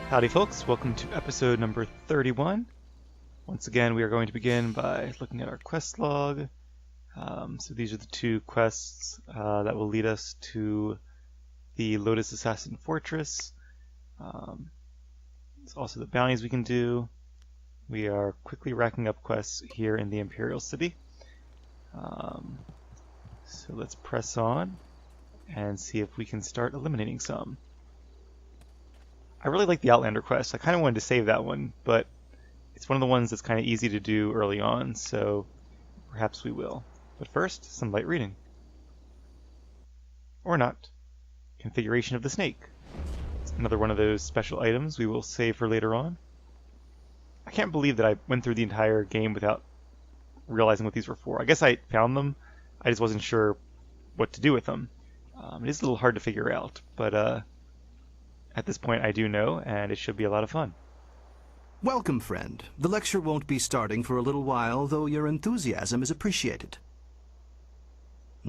Howdy folks, welcome to episode number 31. Once again, we are going to begin by looking at our quest log. So these are the two quests that will lead us to the Lotus Assassin Fortress. There's also the bounties we can do. We are quickly racking up quests here in the Imperial City. So let's press on and see if we can start eliminating some. I really like the Outlander quest. I kind of wanted to save that one, but it's one of the ones that's kind of easy to do early on, so perhaps we will. But first, some light reading. Or not. Configuration of the snake. It's another one of those special items we will save for later on. I can't believe that I went through the entire game without realizing what these were for. I guess I found them, I just wasn't sure what to do with them. It is a little hard to figure out, but at this point I do know, and it should be a lot of fun. Welcome, friend. The lecture won't be starting for a little while, though your enthusiasm is appreciated.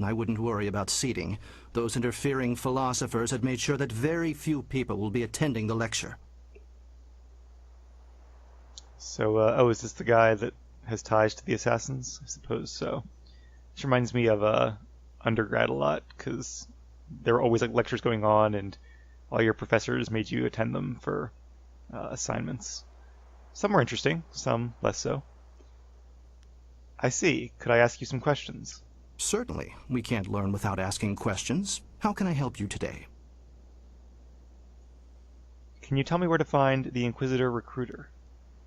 I wouldn't worry about seating. Those interfering philosophers had made sure that very few people will be attending the lecture. So, is this the guy that has ties to the Assassins? I suppose so. This reminds me of undergrad a lot, because there were always like lectures going on, and all your professors made you attend them for assignments. Some were interesting, some less so. I see. Could I ask you some questions? Certainly. We can't learn without asking questions. How can I help you today? Can you tell me where to find the Inquisitor Recruiter?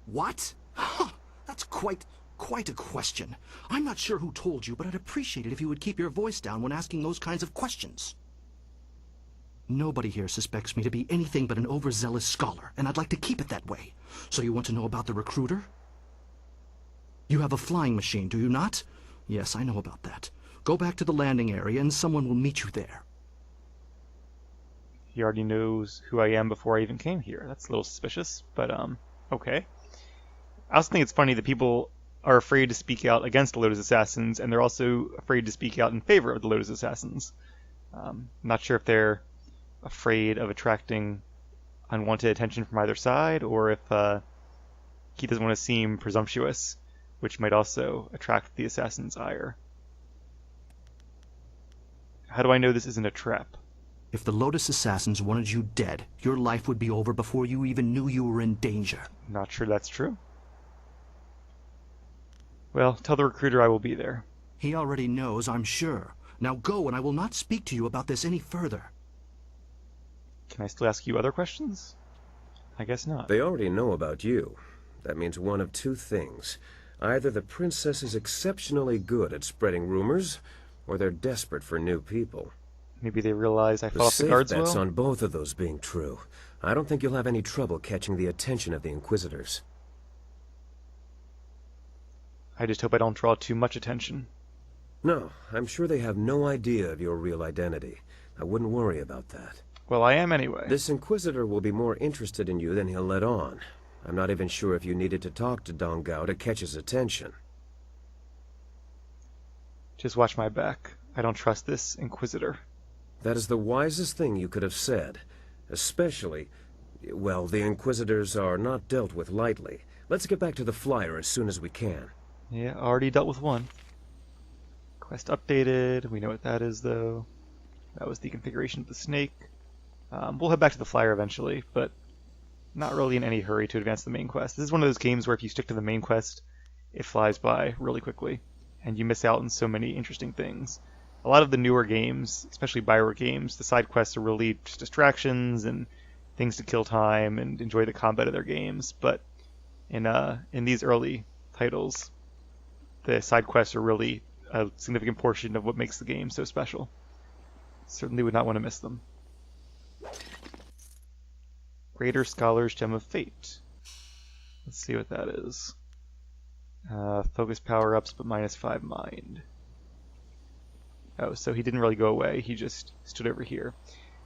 What? That's quite a question. I'm not sure who told you, but I'd appreciate it if you would keep your voice down when asking those kinds of questions. Nobody here suspects me to be anything but an overzealous scholar, and I'd like to keep it that way. So you want to know about the recruiter? You have a flying machine, do you not? Yes, I know about that. Go back to the landing area and someone will meet you there. He already knows who I am before I even came here. That's a little suspicious, but okay. I also think it's funny that people are afraid to speak out against the Lotus Assassins, and they're also afraid to speak out in favor of the Lotus Assassins. Not sure if they're afraid of attracting unwanted attention from either side, or if he doesn't want to seem presumptuous, which might also attract the assassin's ire. How do I know this isn't a trap? If the Lotus Assassins wanted you dead, your life would be over before you even knew you were in danger. Not sure that's true. Well, tell the recruiter I will be there. He already knows, I'm sure. Now go, and I will not speak to you about this any further. Can I still ask you other questions? I guess not. They already know about you. That means one of two things. Either the princess is exceptionally good at spreading rumors, or they're desperate for new people. Maybe they realize I fought off the guards well? The safe bet's on both of those being true. I don't think you'll have any trouble catching the attention of the Inquisitors. I just hope I don't draw too much attention. No, I'm sure they have no idea of your real identity. I wouldn't worry about that. Well, I am anyway. This Inquisitor will be more interested in you than he'll let on. I'm not even sure if you needed to talk to Dong Gao to catch his attention. Just watch my back. I don't trust this Inquisitor. That is the wisest thing you could have said. Especially, well, the Inquisitors are not dealt with lightly. Let's get back to the flyer as soon as we can. Yeah, already dealt with one. Quest updated. We know what that is, though. That was the configuration of the snake. We'll head back to the flyer eventually, but not really in any hurry to advance the main quest. This is one of those games where if you stick to the main quest, it flies by really quickly, and you miss out on so many interesting things. A lot of the newer games, especially Bioware games, the side quests are really just distractions and things to kill time and enjoy the combat of their games, but in these early titles, the side quests are really a significant portion of what makes the game so special. Certainly would not want to miss them. Greater Scholar's Gem of Fate. Let's see what that is. Focus power-ups, but -5 mind. Oh, so he didn't really go away, he just stood over here.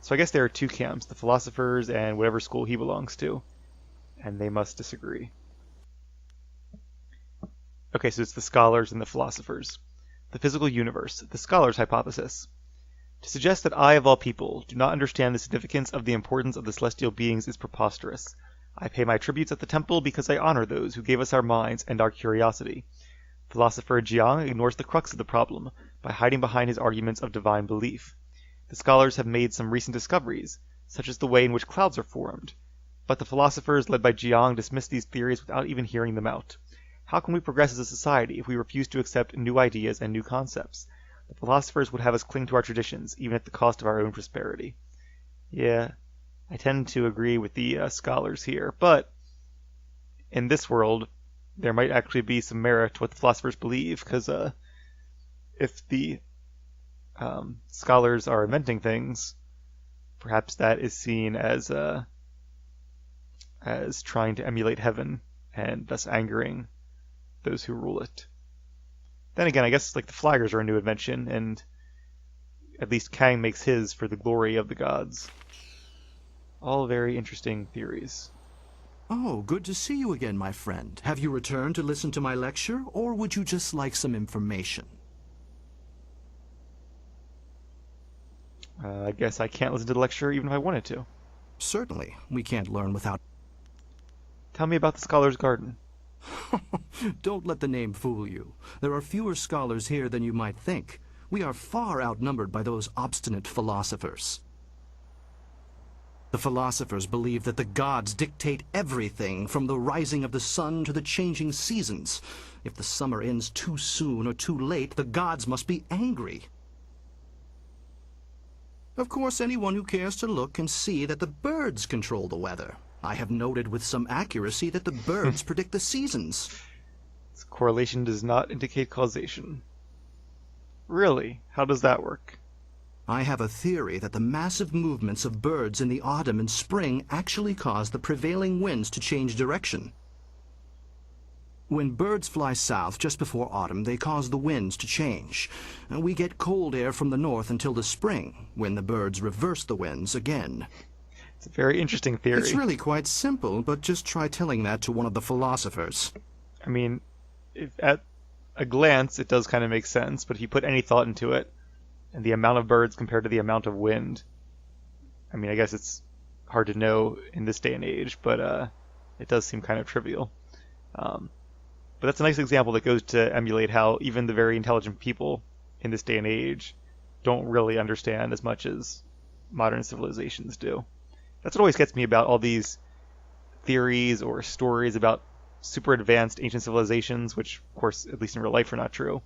So I guess there are two camps, the philosophers and whatever school he belongs to, and they must disagree. Okay, so it's the scholars and the philosophers. The physical universe, the scholars' hypothesis. To suggest that I, of all people, do not understand the significance of the importance of the celestial beings is preposterous. I pay my tributes at the temple because I honor those who gave us our minds and our curiosity. Philosopher Jiang ignores the crux of the problem by hiding behind his arguments of divine belief. The scholars have made some recent discoveries, such as the way in which clouds are formed, but the philosophers led by Jiang dismiss these theories without even hearing them out. How can we progress as a society if we refuse to accept new ideas and new concepts? The philosophers would have us cling to our traditions, even at the cost of our own prosperity. Yeah, I tend to agree with the scholars here, but in this world, there might actually be some merit to what the philosophers believe, because if the scholars are inventing things, perhaps that is seen as trying to emulate heaven and thus angering those who rule it. Then again, I guess like the flyers are a new invention, and at least Kang makes his for the glory of the gods. All very interesting theories. Oh, good to see you again, my friend. Have you returned to listen to my lecture, or would you just like some information? I guess I can't listen to the lecture even if I wanted to. Certainly. We can't learn without... Tell me about the Scholar's Garden. Don't let the name fool you. There are fewer scholars here than you might think. We are far outnumbered by those obstinate philosophers. The philosophers believe that the gods dictate everything, from the rising of the sun to the changing seasons. If the summer ends too soon or too late, the gods must be angry. Of course, anyone who cares to look can see that the birds control the weather. I have noted with some accuracy that the birds predict the seasons. This correlation does not indicate causation. Really? How does that work? I have a theory that the massive movements of birds in the autumn and spring actually cause the prevailing winds to change direction. When birds fly south just before autumn, they cause the winds to change. And we get cold air from the north until the spring, when the birds reverse the winds again. It's a very interesting theory. It's really quite simple, but just try telling that to one of the philosophers. I mean, at a glance, it does kind of make sense, but if you put any thought into it, and the amount of birds compared to the amount of wind, I mean, I guess it's hard to know in this day and age, but it does seem kind of trivial. But that's a nice example that goes to emulate how even the very intelligent people in this day and age don't really understand as much as modern civilizations do. That's what always gets me about all these theories or stories about super advanced ancient civilizations, which, of course, at least in real life are not true,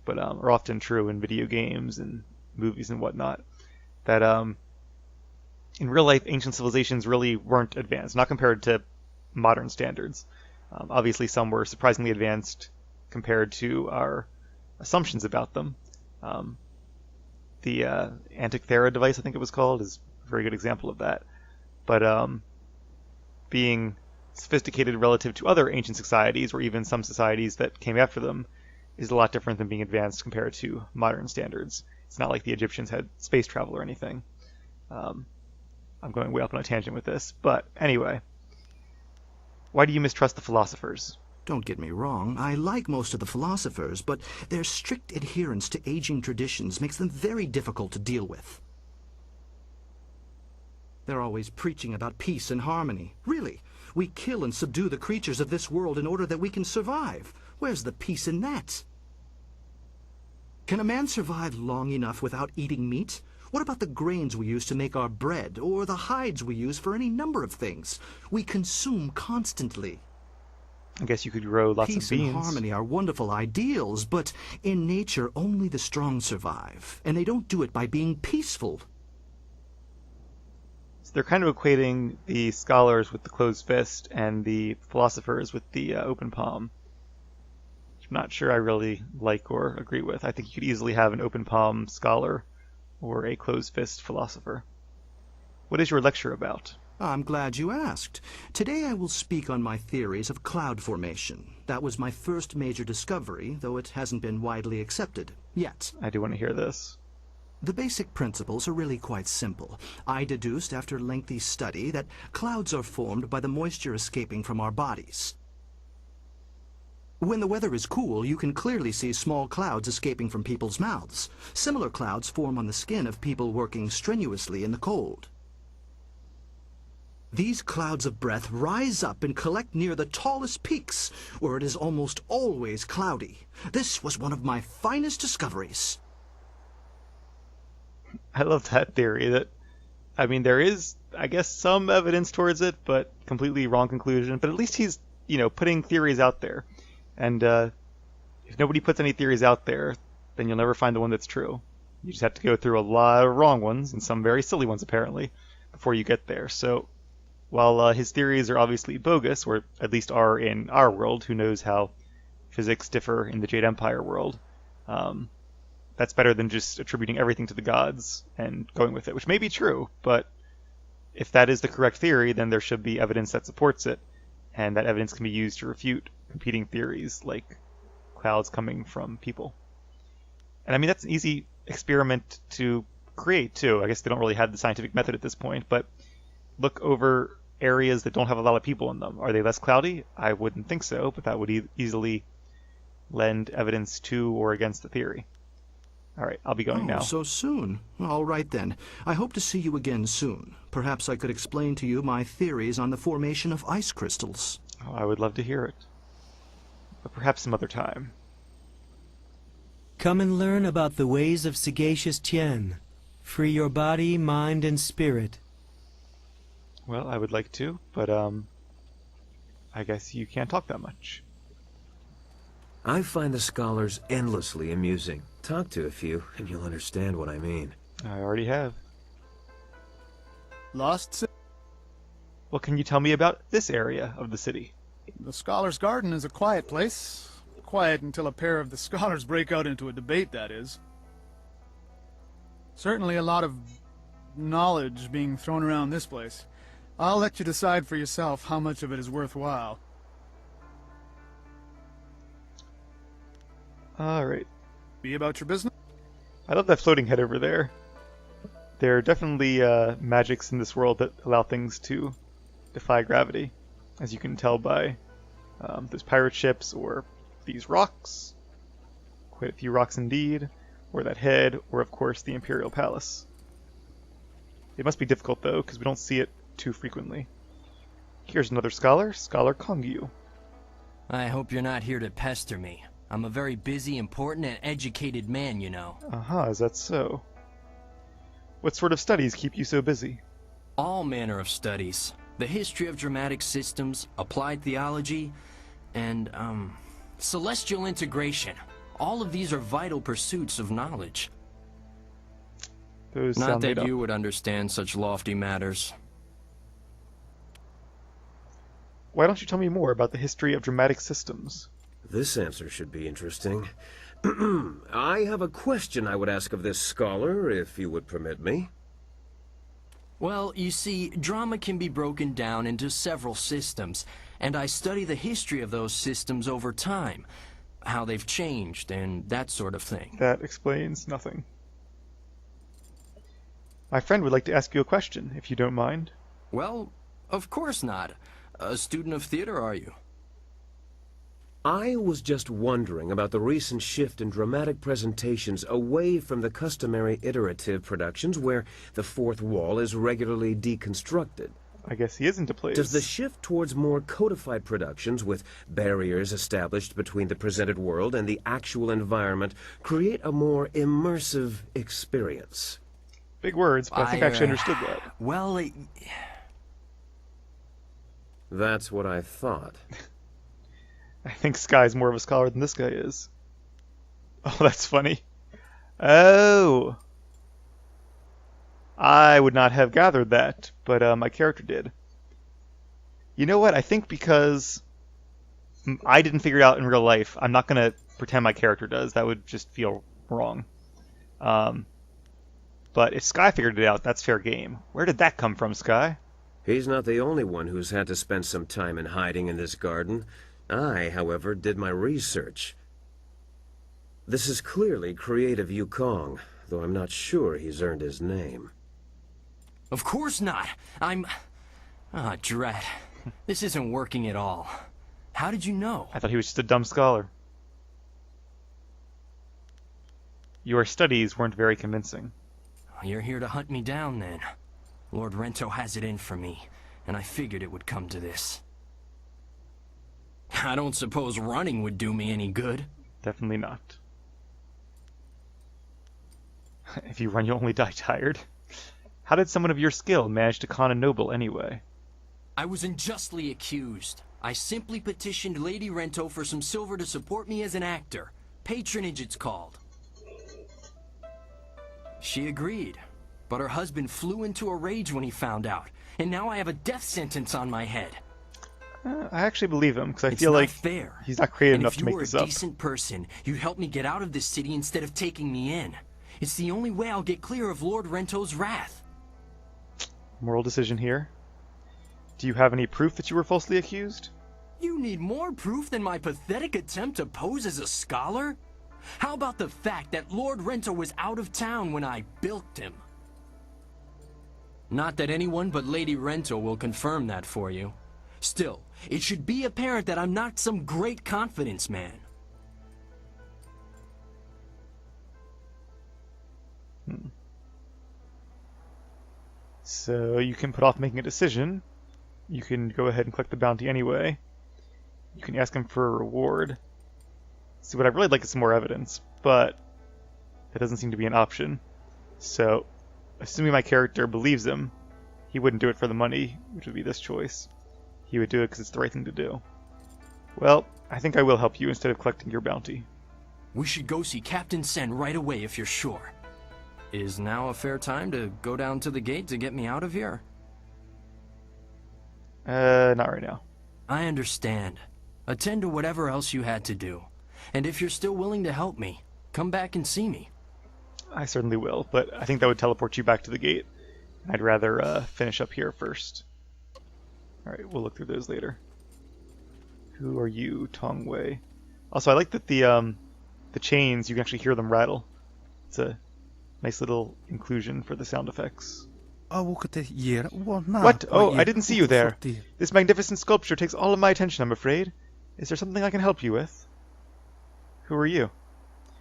but are often true in video games and movies and whatnot, that in real life, ancient civilizations really weren't advanced, not compared to modern standards. Obviously, some were surprisingly advanced compared to our assumptions about them. The Antikythera device, I think it was called, is a very good example of that. But being sophisticated relative to other ancient societies, or even some societies that came after them, is a lot different than being advanced compared to modern standards. It's not like the Egyptians had space travel or anything. I'm going way off on a tangent with this, but anyway. Why do you mistrust the philosophers? Don't get me wrong, I like most of the philosophers, but their strict adherence to aging traditions makes them very difficult to deal with. They're always preaching about peace and harmony. Really, we kill and subdue the creatures of this world in order that we can survive. Where's the peace in that? Can a man survive long enough without eating meat? What about the grains we use to make our bread, or the hides we use for any number of things? We consume constantly. I guess you could grow lots of beans. Peace and harmony are wonderful ideals, but in nature only the strong survive, and they don't do it by being peaceful. So they're kind of equating the scholars with the closed fist and the philosophers with the open palm. Which I'm not sure I really like or agree with. I think you could easily have an open palm scholar or a closed fist philosopher. What is your lecture about? I'm glad you asked. Today I will speak on my theories of cloud formation. That was my first major discovery, though it hasn't been widely accepted yet. I do want to hear this. The basic principles are really quite simple. I deduced after lengthy study that clouds are formed by the moisture escaping from our bodies. When the weather is cool, you can clearly see small clouds escaping from people's mouths. Similar clouds form on the skin of people working strenuously in the cold. These clouds of breath rise up and collect near the tallest peaks, where it is almost always cloudy. This was one of my finest discoveries. I love that theory. There is, I guess, some evidence towards it, but completely wrong conclusion. But at least he's, putting theories out there. And if nobody puts any theories out there, then you'll never find the one that's true. You just have to go through a lot of wrong ones, and some very silly ones apparently, before you get there. So while his theories are obviously bogus, or at least are in our world, who knows how physics differ in the Jade Empire world, that's better than just attributing everything to the gods and going with it, which may be true, but if that is the correct theory, then there should be evidence that supports it, and that evidence can be used to refute competing theories like clouds coming from people. And that's an easy experiment to create too. I guess they don't really have the scientific method at this point, but look over areas that don't have a lot of people in them. Are they less cloudy? I wouldn't think so, but that would easily lend evidence to or against the theory. All right, I'll be going now. So soon. All right then. I hope to see you again soon. Perhaps I could explain to you my theories on the formation of ice crystals. Oh, I would love to hear it. But perhaps some other time. Come and learn about the ways of sagacious Tien. Free your body, mind, and spirit. Well, I would like to, but I guess you can't talk that much. I find the scholars endlessly amusing. Talk to a few, and you'll understand what I mean. I already have. Lost? What can you tell me about this area of the city? The Scholar's Garden is a quiet place. Quiet until a pair of the scholars break out into a debate, that is. Certainly a lot of knowledge being thrown around this place. I'll let you decide for yourself how much of it is worthwhile. Alright. Be about your business? I love that floating head over there. There are definitely magics in this world that allow things to defy gravity, as you can tell by those pirate ships or these rocks. Quite a few rocks indeed. Or that head, or of course the Imperial Palace. It must be difficult though, because we don't see it too frequently. Here's another scholar, Scholar Kongyu. I hope you're not here to pester me. I'm a very busy, important, and educated man, you know. Is that so? What sort of studies keep you so busy? All manner of studies. The history of dramatic systems, applied theology, and, celestial integration. All of these are vital pursuits of knowledge. Those Not sound made that up. you would understand such lofty matters. Why don't you tell me more about the history of dramatic systems? This answer should be interesting. I have a question I would ask of this scholar, if you would permit me. Well, you see, drama can be broken down into several systems, and I study the history of those systems over time, how they've changed, and that sort of thing. That explains nothing. My friend would like to ask you a question, if you don't mind. Well, of course not. A student of theater, are you? I was just wondering about the recent shift in dramatic presentations away from the customary iterative productions where the fourth wall is regularly deconstructed. I guess he is into plays. Does the shift towards more codified productions with barriers established between the presented world and the actual environment create a more immersive experience? Big words, but I think I actually understood that. Well, That's what I thought. I think Sky's more of a scholar than this guy is. Oh, that's funny. Oh! I would not have gathered that, but my character did. You know what? I think because I didn't figure it out in real life, I'm not going to pretend my character does. That would just feel wrong. But if Sky figured it out, that's fair game. Where did that come from, Sky? He's not the only one who's had to spend some time in hiding in this garden. I, however, did my research. This is clearly creative Yukong, though I'm not sure he's earned his name. of course not. Drat. This isn't working at all. How did you know? I thought he was just a dumb scholar. Your studies weren't very convincing. You're here to hunt me down, then. Lord Rento has it in for me. and I figured it would come to this. I don't suppose running would do me any good. Definitely not. If you run, you'll only die tired. How did someone of your skill manage to con a noble anyway? I was unjustly accused. I simply petitioned Lady Rento for some silver to support me as an actor. Patronage, it's called. She agreed, but her husband flew into a rage when he found out, and now I have a death sentence on my head. I actually believe him, because I It's feel not like fair. he's not creative enough to make this If you were up. a decent person, you'd help me get out of this city instead of taking me in. It's the only way I'll get clear of Lord Rento's wrath. Moral decision here. Do you have any proof that you were falsely accused? You need more proof than my pathetic attempt to pose as a scholar? How about the fact that Lord Rento was out of town when I bilked him? Not that anyone but Lady Rento will confirm that for you. Still, it should be apparent that I'm not some great confidence man. So you can put off making a decision. You can go ahead and collect the bounty anyway. You can ask him for a reward. See, what I'd really like is some more evidence, but that doesn't seem to be an option. So, assuming my character believes him, he wouldn't do it for the money, which would be this choice. He would do it because it's the right thing to do. Well, I think I will help you instead of collecting your bounty. We should go see Captain Sen right away if you're sure. Is now a fair time to go down to the gate to get me out of here? Not right now. I understand. Attend to whatever else you had to do. And if you're still willing to help me, come back and see me. I certainly will, but I think that would teleport you back to the gate. I'd rather finish up here first. Alright, we'll look through those later. Who are you, Tongwei? Also, I like that the chains, you can actually hear them rattle. It's a nice little inclusion for the sound effects. What? Oh, I didn't see you there. This magnificent sculpture takes all of my attention, I'm afraid. Is there something I can help you with? Who are you?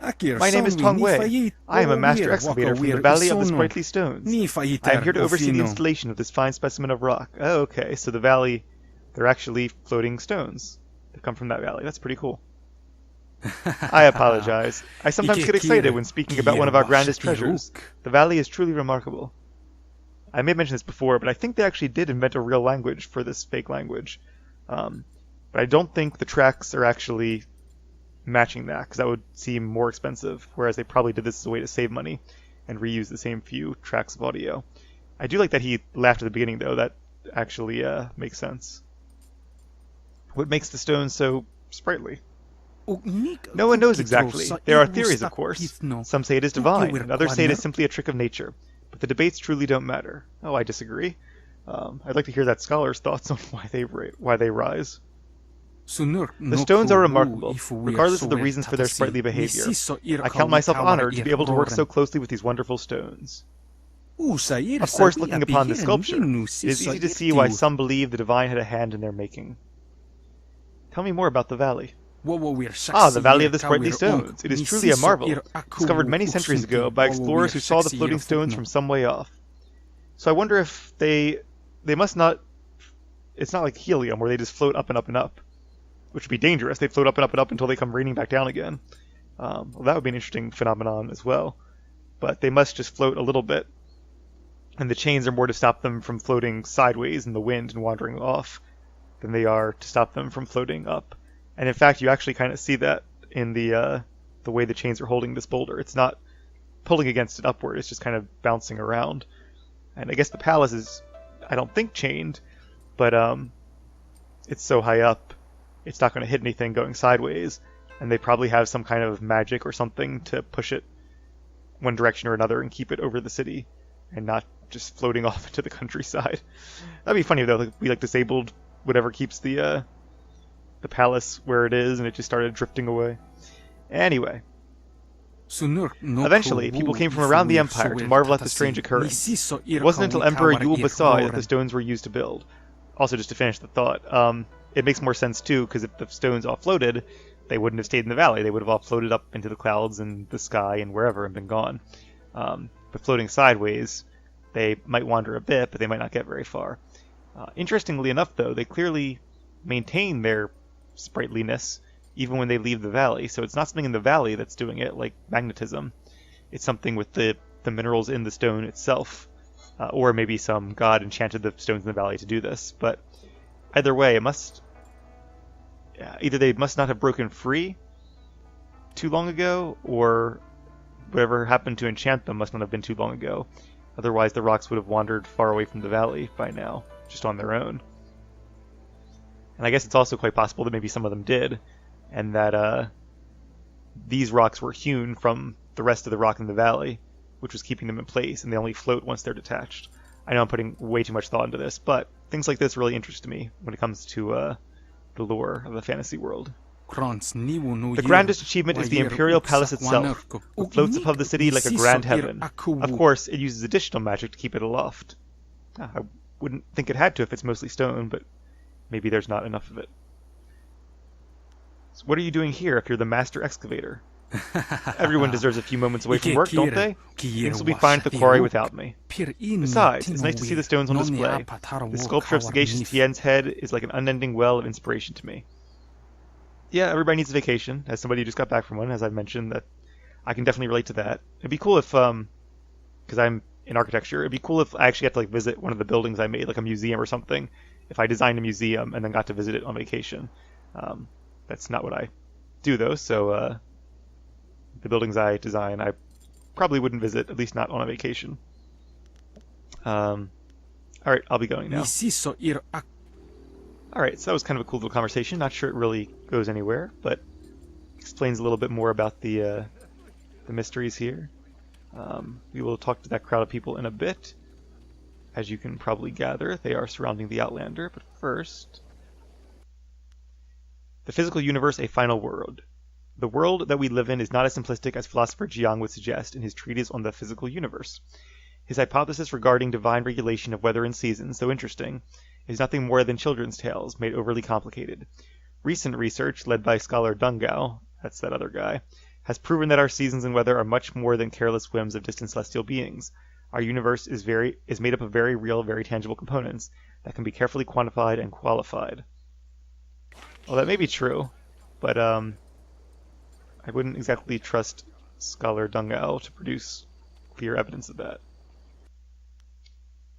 My name is Tongwei. I am a master excavator from the Valley of the Sprightly Stones. I am here to oversee the installation of this fine specimen of rock. Oh, okay, so the valley, they're actually floating stones that come from that valley. That's pretty cool. I apologize. I sometimes get excited when speaking about one of our grandest treasures. The valley is truly remarkable. I may have mentioned this before, but I think they actually did invent a real language for this fake language. But I don't think the tracks are actually matching that, because that would seem more expensive, whereas they probably did this as a way to save money and reuse the same few tracks of audio. I do like that he laughed at the beginning, though. That actually makes sense. What makes the stones so sprightly? No one knows exactly. There are theories, of course. Some say it is divine, and others say it is simply a trick of nature. But the debates truly don't matter. Oh, I disagree. I'd like to hear that scholar's thoughts on why they rise. The stones are remarkable, regardless of the reasons for their sprightly behavior. I count myself honored to be able to work so closely with these wonderful stones. Of course, looking upon the sculpture, it is easy to see why some believe the divine had a hand in their making. Tell me more about the valley. Ah, the Valley of the Sprightly Stones. It is truly a marvel, discovered many centuries ago by explorers who saw the floating stones from some way off. So I wonder if they must not... It's not like helium, where they just float up and up and up, which would be dangerous. They float up and up and up until they come raining back down again. Well, that would be an interesting phenomenon as well. But they must just float a little bit, and the chains are more to stop them from floating sideways in the wind and wandering off than they are to stop them from floating up. And in fact, you actually kind of see that in the way the chains are holding this boulder. It's not pulling against it upward, it's just kind of bouncing around. And I guess the palace is, I don't think, chained, but it's so high up, it's not going to hit anything going sideways. And they probably have some kind of magic or something to push it one direction or another and keep it over the city and not just floating off into the countryside. That'd be funny, though. Like, we disabled whatever keeps the palace where it is, and it just started drifting away. Anyway, eventually, people came from around the Empire to marvel at the strange occurrence. It wasn't until Emperor Yul saw it that the stones were used to build. Also, just to finish the thought, it makes more sense too, because if the stones all floated, they wouldn't have stayed in the valley. They would have all floated up into the clouds and the sky and wherever and been gone. But floating sideways, they might wander a bit, but they might not get very far. Interestingly enough, though, they clearly maintain their sprightliness even when they leave the valley. So it's not something in the valley that's doing it, like magnetism. It's something with the minerals in the stone itself. Or maybe some god enchanted the stones in the valley to do this. But either way, it must... either they must not have broken free too long ago, or whatever happened to enchant them must not have been too long ago. Otherwise, the rocks would have wandered far away from the valley by now, just on their own. And I guess it's also quite possible that maybe some of them did, and that these rocks were hewn from the rest of the rock in the valley, which was keeping them in place, and they only float once they're detached. I know I'm putting way too much thought into this, but things like this really interest me when it comes to the lore of the fantasy world. The grandest achievement is the Imperial Palace itself. It floats above the city like a grand heaven. Of course, it uses additional magic to keep it aloft. I wouldn't think it had to if it's mostly stone, but maybe there's not enough of it. So what are you doing here if you're the master excavator? Everyone deserves a few moments away from work, don't they? Things will be fine at the quarry without me. Besides, it's nice to see the stones on display. The sculpture of Sagacious Tien's head is like an unending well of inspiration to me. Yeah, everybody needs a vacation. As somebody who just got back from one, as I've mentioned, that I can definitely relate to that. It'd be cool if, because I'm in architecture, it'd be cool if I actually got to like visit one of the buildings I made, like a museum or something. If I designed a museum and then got to visit it on vacation. That's not what I do though, so the buildings I design I probably wouldn't visit, at least not on a vacation. Alright, I'll be going now. Alright, so that was kind of a cool little conversation. Not sure it really goes anywhere, but explains a little bit more about the mysteries here. We will talk to that crowd of people in a bit. As you can probably gather, they are surrounding the Outlander, but first... The physical universe, a final world. The world that we live in is not as simplistic as philosopher Jiang would suggest in his treatise on the physical universe. His hypothesis regarding divine regulation of weather and seasons, though interesting, is nothing more than children's tales made overly complicated. Recent research, led by scholar Dungao, that's that other guy, has proven that our seasons and weather are much more than careless whims of distant celestial beings. Our universe is made up of very real, very tangible components that can be carefully quantified and qualified. Well, that may be true, but I wouldn't exactly trust scholar Dungao to produce clear evidence of that.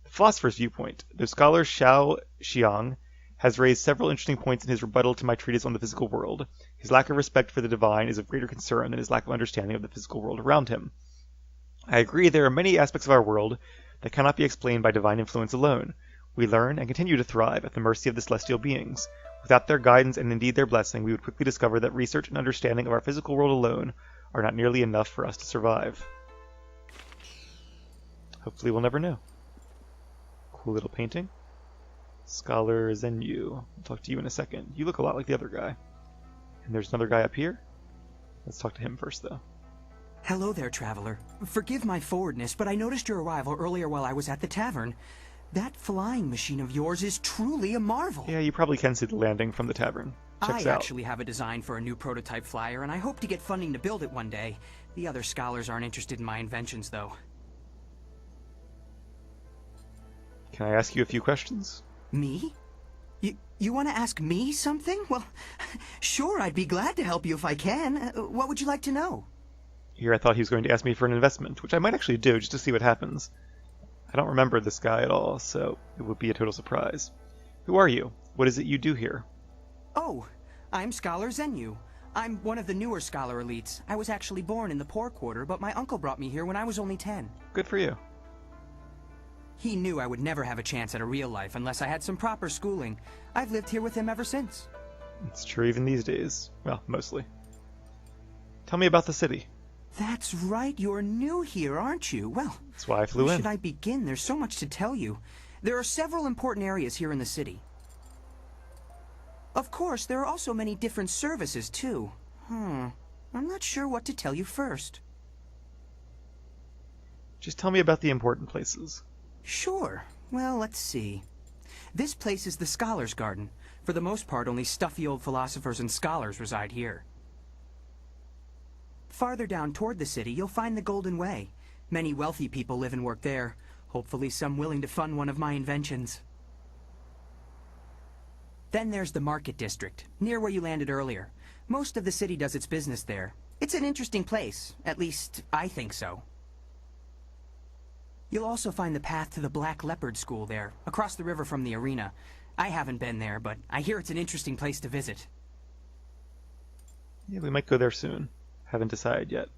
The philosopher's viewpoint. The scholar Xiao Xiang has raised several interesting points in his rebuttal to my treatise on the physical world. His lack of respect for the divine is of greater concern than his lack of understanding of the physical world around him. I agree there are many aspects of our world that cannot be explained by divine influence alone. We learn and continue to thrive at the mercy of the celestial beings. Without their guidance and indeed their blessing, we would quickly discover that research and understanding of our physical world alone are not nearly enough for us to survive. Hopefully we'll never know. Cool little painting. Scholar Zenyu. I'll talk to you in a second. You look a lot like the other guy. And there's another guy up here. Let's talk to him first, though. Hello there, traveler. Forgive my forwardness, but I noticed your arrival earlier while I was at the tavern. That flying machine of yours is truly a marvel. Yeah, you probably can see the landing from the tavern. Checks I out. actually have a design for a new prototype flyer, and I hope to get funding to build it one day. The other scholars aren't interested in my inventions, though. Can I ask you a few questions? Me? You want to ask me something? Well, sure, I'd be glad to help you if I can. What would you like to know? Here I thought he was going to ask me for an investment, which I might actually do just to see what happens. I don't remember this guy at all, so it would be a total surprise. Who are you? What is it you do here? Oh, I'm Scholar Zenyu. I'm one of the newer scholar elites. I was actually born in the poor quarter, but my uncle brought me here when I was only 10. Good for you. He knew I would never have a chance at a real life unless I had some proper schooling. I've lived here with him ever since. It's true even these days. Well, mostly. Tell me about the city. That's right, you're new here, aren't you? Well, that's why I flew in. Where should I begin? There's so much to tell you. There are several important areas here in the city. Of course, there are also many different services, too. I'm not sure what to tell you first. Just tell me about the important places. Sure. Well, let's see. This place is the Scholar's Garden. For the most part, only stuffy old philosophers and scholars reside here. Farther down toward the city, you'll find the Golden Way. Many wealthy people live and work there. Hopefully some willing to fund one of my inventions. Then there's the Market District, near where you landed earlier. Most of the city does its business there. It's an interesting place. At least, I think so. You'll also find the path to the Black Leopard School there, across the river from the arena. I haven't been there, but I hear it's an interesting place to visit. Yeah, we might go there soon. Haven't decided yet.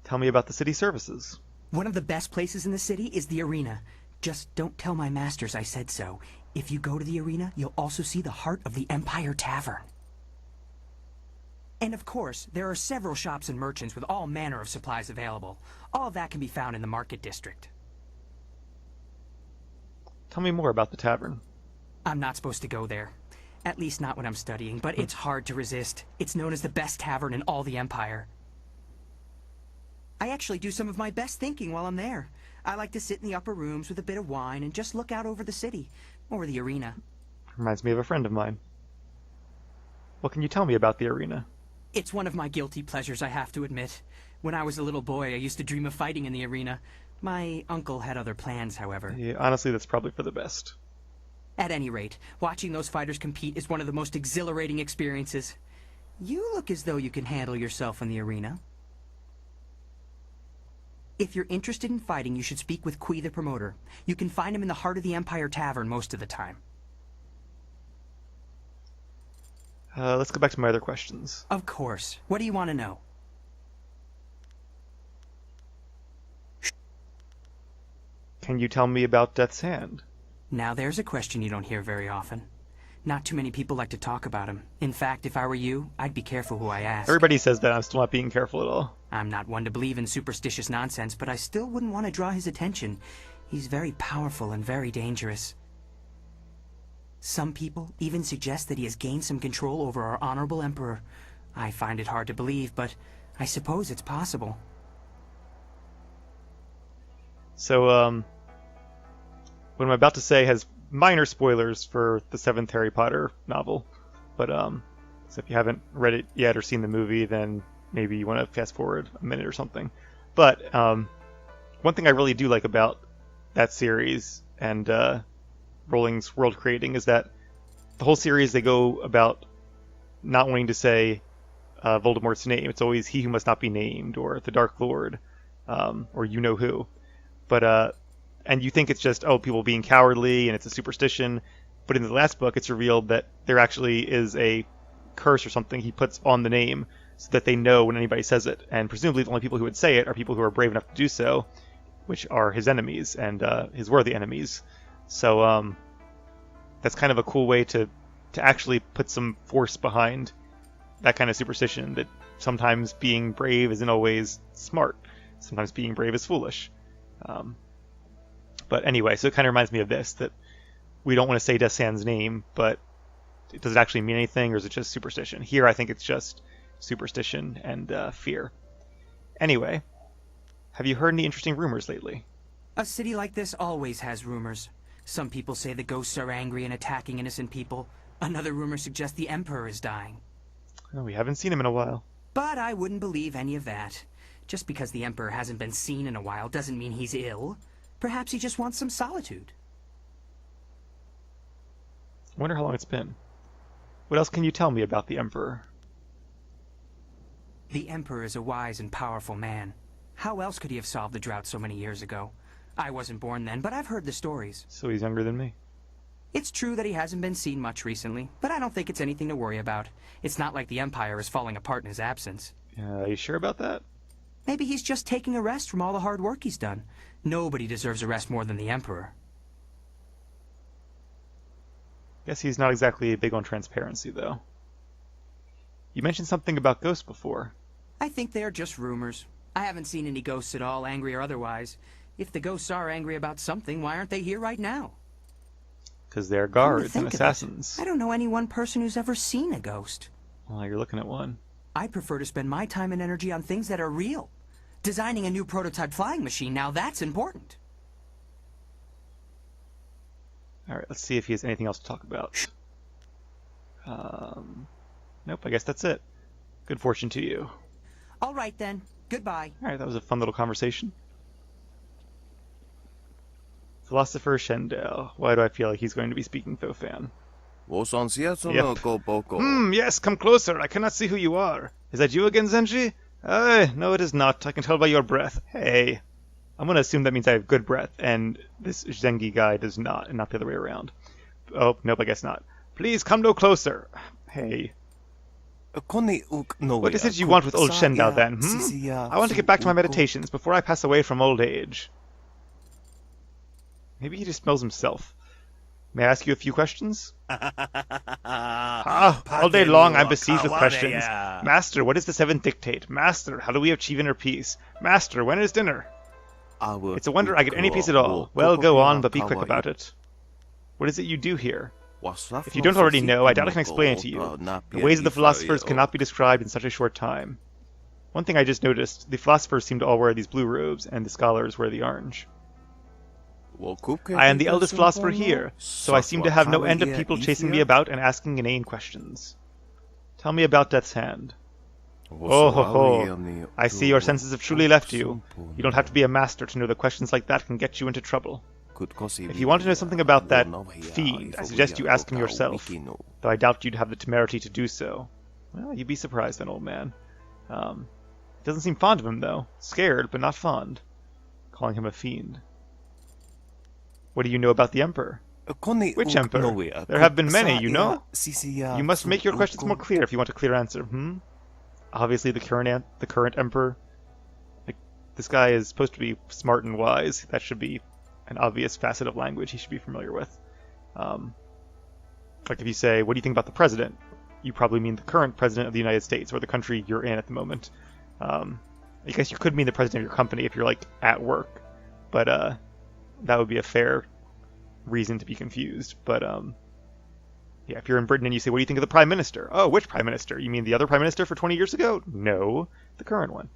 Tell me about the city services. One of the best places in the city is the arena. Just don't tell my masters I said so. If you go to the arena, you'll also see the heart of the Empire Tavern. And of course, there are several shops and merchants with all manner of supplies available. All of that can be found in the Market District. Tell me more about the tavern. I'm not supposed to go there. At least not when I'm studying, but it's hard to resist. It's known as the best tavern in all the Empire. I actually do some of my best thinking while I'm there. I like to sit in the upper rooms with a bit of wine and just look out over the city, or the arena. Reminds me of a friend of mine. What can you tell me about the arena? It's one of my guilty pleasures, I have to admit. When I was a little boy, I used to dream of fighting in the arena. My uncle had other plans, however. Yeah, honestly, that's probably for the best. At any rate, watching those fighters compete is one of the most exhilarating experiences. You look as though you can handle yourself in the arena. If you're interested in fighting, you should speak with Kui the promoter. You can find him in the heart of the Empire Tavern most of the time. Let's go back to my other questions. Of course. What do you want to know? Can you tell me about Death's Hand? Now there's a question you don't hear very often. Not too many people like to talk about him. In fact, if I were you, I'd be careful who I ask. Everybody says that. I'm still not being careful at all. I'm not one to believe in superstitious nonsense, but I still wouldn't want to draw his attention. He's very powerful and very dangerous. Some people even suggest that he has gained some control over our honorable emperor. I find it hard to believe, but I suppose it's possible. So, what I'm about to say has minor spoilers for the 7th Harry Potter novel. But, so if you haven't read it yet or seen the movie, then maybe you want to fast forward a minute or something. But, one thing I really do like about that series and, Rowling's world creating is that the whole series they go about not wanting to say Voldemort's name. It's always he who must not be named, or the Dark Lord, or you know who. But and you think it's just people being cowardly and it's a superstition, but in the last book it's revealed that there actually is a curse or something he puts on the name so that they know when anybody says it, and presumably the only people who would say it are people who are brave enough to do so, which are his enemies and his worthy enemies. So that's kind of a cool way to actually put some force behind that kind of superstition, that sometimes being brave isn't always smart. Sometimes being brave is foolish. But anyway, so it kind of reminds me of this, that we don't want to say Death's Hand's name, but does it actually mean anything, or is it just superstition? Here, I think it's just superstition and fear. Anyway, have you heard any interesting rumors lately? A city like this always has rumors. Some people say the ghosts are angry and attacking innocent people. Another rumor suggests the Emperor is dying. Oh, we haven't seen him in a while. But I wouldn't believe any of that. Just because the Emperor hasn't been seen in a while doesn't mean he's ill. Perhaps he just wants some solitude. I wonder how long it's been. What else can you tell me about the Emperor? The Emperor is a wise and powerful man. How else could he have solved the drought so many years ago? I wasn't born then, but I've heard the stories. So he's younger than me. It's true that he hasn't been seen much recently, but I don't think it's anything to worry about. It's not like the Empire is falling apart in his absence. Are you sure about that? Maybe he's just taking a rest from all the hard work he's done. Nobody deserves a rest more than the Emperor. Guess he's not exactly big on transparency, though. You mentioned something about ghosts before. I think they are just rumors. I haven't seen any ghosts at all, angry or otherwise. If the ghosts are angry about something, why aren't they here right now? Because they're guards and Think of it. assassins. I don't know any one person who's ever seen a ghost. Well, you're looking at one. I prefer to spend my time and energy on things that are real. Designing a new prototype flying machine, now that's important. Alright, let's see if he has anything else to talk about. Nope, I guess that's it. Good fortune to you. All right then. Goodbye. Alright, that was a fun little conversation. Philosopher Shendel. Why do I feel like he's going to be speaking Thofan? Yes, come closer. I cannot see who you are. Is that you again, Zenji? No, it is not. I can tell by your breath. Hey. I'm going to assume that means I have good breath, and this Zengi guy does not, and not the other way around. Oh, nope, I guess not. Please come no closer. Hey. What is it you want with old Shendao then, I want to get back to my meditations before I pass away from old age. Maybe he just smells himself. May I ask you a few questions? All day long I'm besieged with questions. Master, what is the seventh dictate? Master, how do we achieve inner peace? Master, when is dinner? It's a wonder I get any peace at all. Well, go on, but be quick about it. What is it you do here? If you don't already know, I doubt I can explain it to you. The ways of the philosophers cannot be described in such a short time. One thing I just noticed, the philosophers seem to all wear these blue robes, and the scholars wear the orange. I am the eldest philosopher here, so I seem to have no end of people chasing me about and asking inane questions. Tell me about Death's Hand. Oh ho ho, I see your senses have truly left you. You don't have to be a master to know that questions like that can get you into trouble. If you want to know something about that fiend, I suggest you ask him yourself, though I doubt you'd have the temerity to do so. Well, you'd be surprised then, old man. Doesn't seem fond of him, though. Scared, but not fond. Calling him a fiend. What do you know about the Emperor? Which Emperor? There have been many, you know? You must make your questions more clear if you want a clear answer, Obviously the current Emperor. This guy is supposed to be smart and wise. That should be an obvious facet of language he should be familiar with. Like if you say, what do you think about the president? You probably mean the current president of the United States, or the country you're in at the moment. I guess you could mean the president of your company if you're, like, at work. But, that would be a fair reason to be confused. But, yeah, if you're in Britain and you say, what do you think of the Prime Minister? Oh, which Prime Minister? You mean the other Prime Minister for 20 years ago? No, the current one.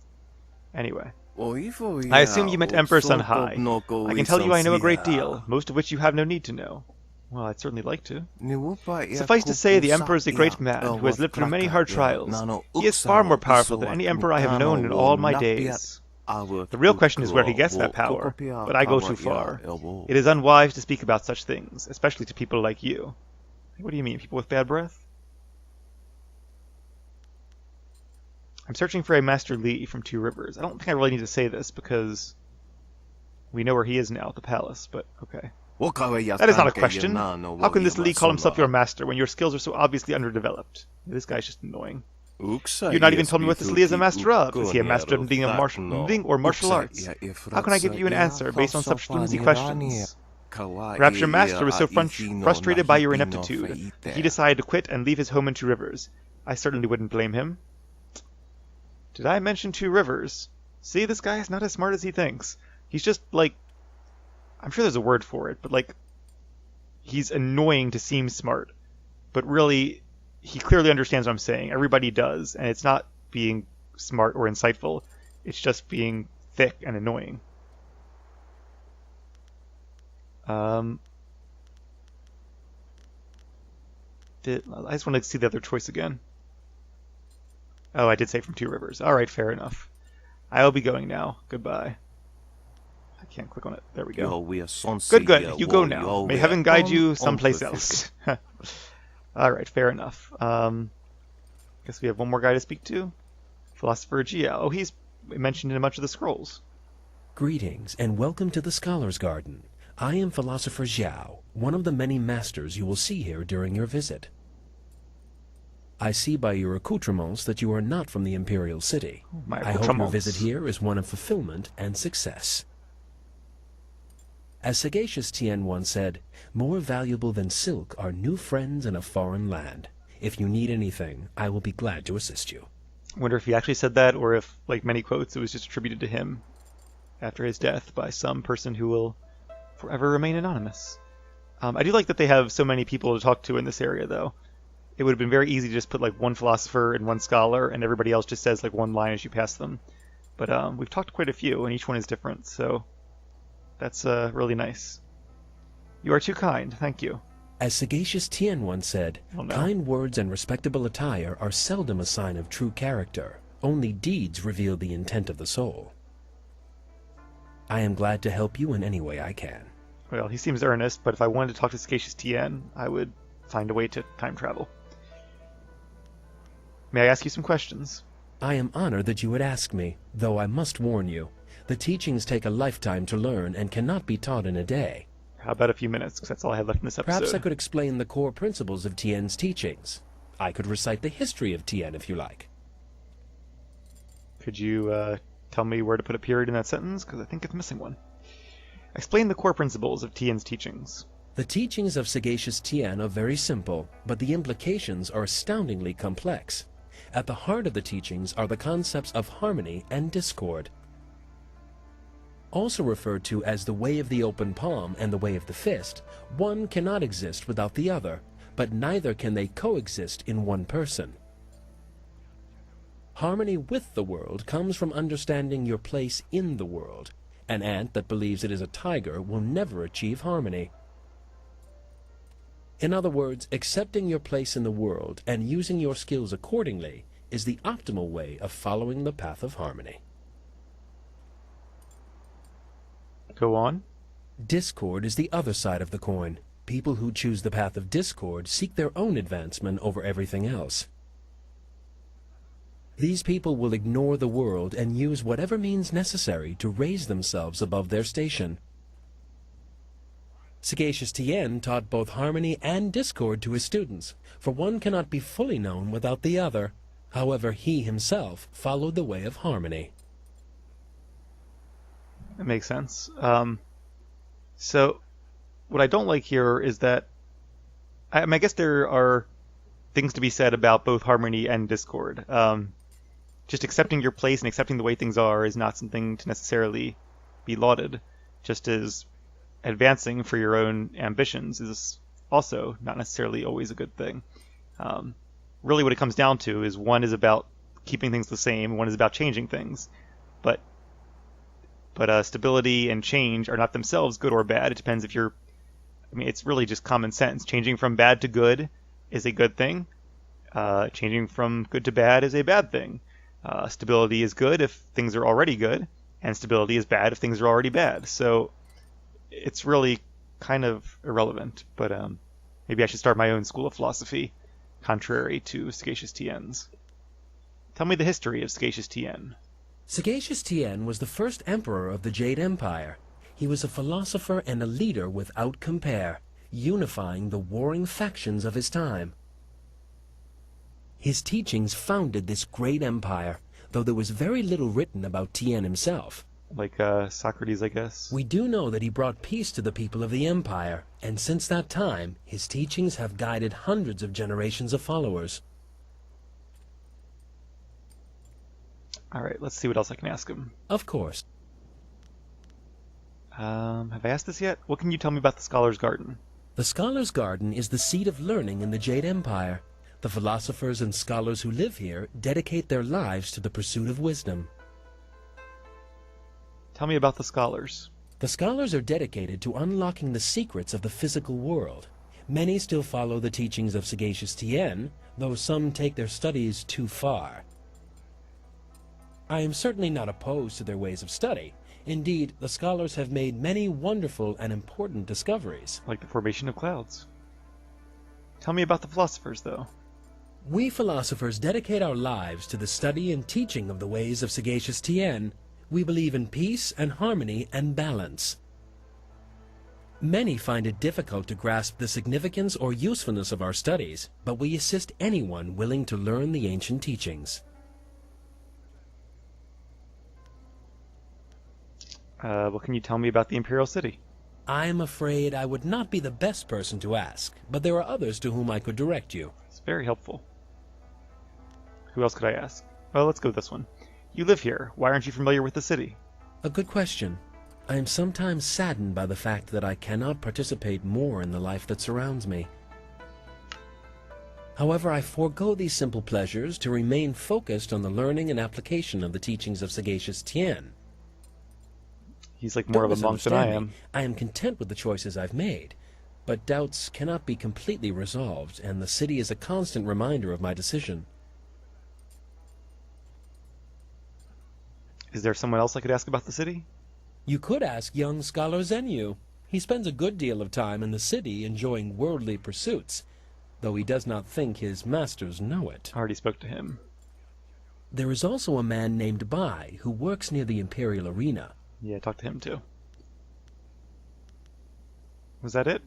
Anyway. I assume you meant Emperor Sun Hai. I can tell you I know a great deal, most of which you have no need to know. Well, I'd certainly like to. Suffice to say, the Emperor is a great man who has lived through many hard trials. He is far more powerful than any emperor I have known in all my days. The real question is where he gets that power, but I go too far. It is unwise to speak about such things, especially to people like you. What do you mean, people with bad breath? I'm searching for a Master Li from Two Rivers. I don't think I really need to say this because we know where he is now at the palace, but okay. That is not a question. How can this Li call himself your master when your skills are so obviously underdeveloped? This guy's just annoying. You've not even told me what this Li is a master of. Is he a master of moving or martial arts? How can I give you an answer based on such flimsy questions? Perhaps your master was so frustrated by your ineptitude that he decided to quit and leave his home in Two Rivers. I certainly wouldn't blame him. Did I mention Two Rivers? See, this guy is not as smart as he thinks. He's just, like... I'm sure there's a word for it, but, like... He's annoying to seem smart. But really, he clearly understands what I'm saying. Everybody does, and it's not being smart or insightful. It's just being thick and annoying. I just want to see the other choice again. Oh, I did say from Two Rivers. Alright, fair enough. I will be going now. Goodbye. I can't click on it. There we go. Good. You go now. May heaven guide you someplace else. Alright, fair enough. Guess we have one more guy to speak to. Philosopher Jiao. Oh, he's mentioned in a bunch of the scrolls. Greetings, and welcome to the Scholar's Garden. I am Philosopher Xiao, one of the many masters you will see here during your visit. I see by your accoutrements that you are not from the Imperial City. I hope your visit here is one of fulfillment and success. As Sagacious Tien once said, more valuable than silk are new friends in a foreign land. If you need anything, I will be glad to assist you. I wonder if he actually said that, or if, like many quotes, it was just attributed to him after his death by some person who will forever remain anonymous. I do like that they have so many people to talk to in this area, though. It would have been very easy to just put like one philosopher and one scholar, and everybody else just says like one line as you pass them. But we've talked to quite a few, and each one is different, so that's really nice. You are too kind, thank you. As Sagacious Tien once said, kind words and respectable attire are seldom a sign of true character. Only deeds reveal the intent of the soul. I am glad to help you in any way I can. Well, he seems earnest, but if I wanted to talk to Sagacious Tien, I would find a way to time travel. May I ask you some questions? I am honored that you would ask me, though I must warn you. The teachings take a lifetime to learn and cannot be taught in a day. How about a few minutes, because that's all I have left in this episode. Perhaps I could explain the core principles of Tien's teachings. I could recite the history of Tien if you like. Could you tell me where to put a period in that sentence? Because I think it's missing one. Explain the core principles of Tien's teachings. The teachings of sagacious Tien are very simple, but the implications are astoundingly complex. At the heart of the teachings are the concepts of harmony and discord. Also referred to as the way of the open palm and the way of the fist, one cannot exist without the other, but neither can they coexist in one person. Harmony with the world comes from understanding your place in the world. An ant that believes it is a tiger will never achieve harmony. In other words, accepting your place in the world and using your skills accordingly is the optimal way of following the path of harmony. Go on. Discord is the other side of the coin. People who choose the path of discord seek their own advancement over everything else. These people will ignore the world and use whatever means necessary to raise themselves above their station. Sagacious Tien taught both harmony and discord to his students, for one cannot be fully known without the other. However, he himself followed the way of harmony. That makes sense. So, what I don't like here is that I guess there are things to be said about both harmony and discord. Just accepting your place and accepting the way things are is not something to necessarily be lauded, just as advancing for your own ambitions is also not necessarily always a good thing. Really what it comes down to is one is about keeping things the same, one is about changing things. But stability and change are not themselves good or bad. It depends if you're... I mean, it's really just common sense. Changing from bad to good is a good thing. Changing from good to bad is a bad thing. Stability is good if things are already good, and stability is bad if things are already bad. So it's really kind of irrelevant, but maybe I should start my own school of philosophy, contrary to Sagacious Tien's. Tell me the history of Sagacious Tien. Sagacious Tien was the first emperor of the Jade Empire. He was a philosopher and a leader without compare, unifying the warring factions of his time. His teachings founded this great empire, though there was very little written about Tien himself. Like Socrates, I guess. We do know that he brought peace to the people of the empire, and since that time, his teachings have guided hundreds of generations of followers. Alright, let's see what else I can ask him. Of course. Have I asked this yet? What can you tell me about the Scholar's Garden? The Scholar's Garden is the seat of learning in the Jade Empire. The philosophers and scholars who live here dedicate their lives to the pursuit of wisdom. Tell me about the scholars. The scholars are dedicated to unlocking the secrets of the physical world. Many still follow the teachings of Sagacious Tien, though some take their studies too far. I am certainly not opposed to their ways of study. Indeed, the scholars have made many wonderful and important discoveries. Like the formation of clouds. Tell me about the philosophers, though. We philosophers dedicate our lives to the study and teaching of the ways of Sagacious Tien. We believe in peace and harmony and balance. Many find it difficult to grasp the significance or usefulness of our studies, but we assist anyone willing to learn the ancient teachings. What can you tell me about the Imperial City? I am afraid I would not be the best person to ask, but there are others to whom I could direct you. It's very helpful. Who else could I ask? Well, let's go with this one. You live here. Why aren't you familiar with the city? A good question. I am sometimes saddened by the fact that I cannot participate more in the life that surrounds me. However, I forego these simple pleasures to remain focused on the learning and application of the teachings of Sagacious Tien. He's like more of a monk than I am. I am content with the choices I've made, but doubts cannot be completely resolved, and the city is a constant reminder of my decision. Is there someone else I could ask about the city? You could ask young scholar Zenyu. He spends a good deal of time in the city enjoying worldly pursuits. though he does not think his masters know it. I already spoke to him. There is also a man named Bai who works near the Imperial Arena. Yeah, talk to him too. Was that it?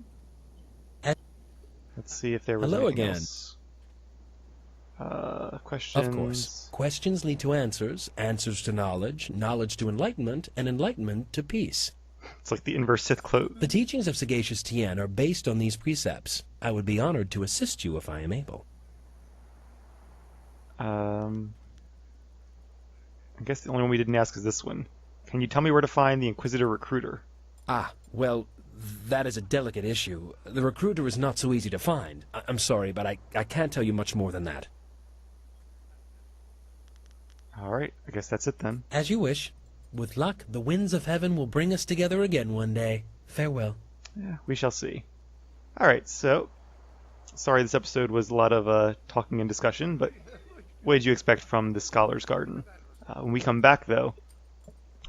Let's see if there was Hello anything again. else. Questions. Of course. Questions lead to answers, answers to knowledge, knowledge to enlightenment, and enlightenment to peace. It's like the inverse Sith quote. The teachings of Sagacious Tien are based on these precepts. I would be honored to assist you if I am able. I guess the only one we didn't ask is this one. Can you tell me where to find the Inquisitor Recruiter? Ah, well, that is a delicate issue. The recruiter is not so easy to find. I'm sorry, but I can't tell you much more than that. Alright, I guess that's it then. As you wish. With luck, the winds of heaven will bring us together again one day. Farewell. Yeah, we shall see. Alright, so, sorry this episode was a lot of talking and discussion, but what did you expect from the Scholar's Garden? When we come back, though,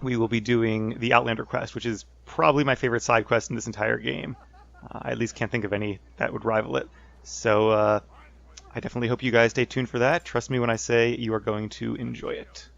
we will be doing the Outlander quest, which is probably my favorite side quest in this entire game. I at least can't think of any that would rival it. So, I definitely hope you guys stay tuned for that. Trust me when I say you are going to enjoy it.